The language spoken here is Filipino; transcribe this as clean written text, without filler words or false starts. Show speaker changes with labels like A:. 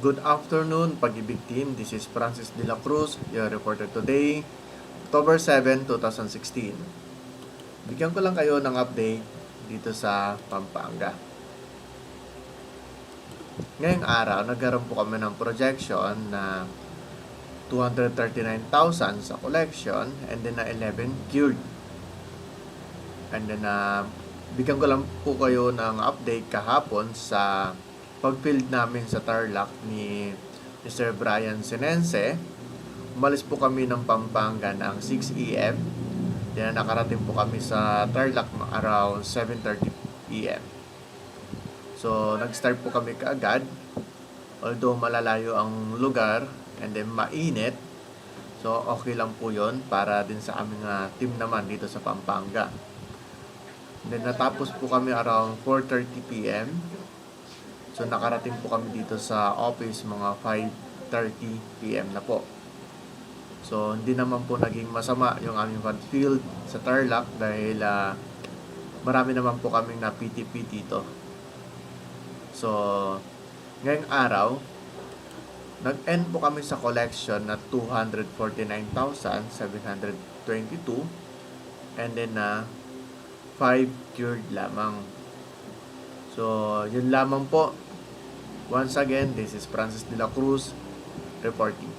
A: Good afternoon, Pag-ibig Team. This is Francis De La Cruz, your reporter today, October 7, 2016. Bigyan ko lang kayo ng update dito sa Pampanga. Ngayong araw, nagkaroon po kami ng projection na 239,000 sa collection and then na 11 cured. And then bigyan ko lang po kayo ng update kahapon sa pag-field namin sa Tarlac ni Mr. Brian Sinense. Umalis po kami ng Pampanga ng 6 AM. Then nakarating po kami sa Tarlac around 7:30 PM. So nag-start po kami kaagad. Although malalayo ang lugar and then mainit, so okay lang po yon para din sa aming team naman dito sa Pampanga. Then natapos po kami around 4:30 PM. So nakarating po kami dito sa office mga 5:30 PM na po. So hindi naman po naging masama yung aming field sa Tarlac dahil marami naman po kaming na PTP dito. So ngayong araw, nag-end po kami sa collection na 249,722 and then 5 cured lamang. So yun lamang po. Once again, this is Francis De La Cruz reporting.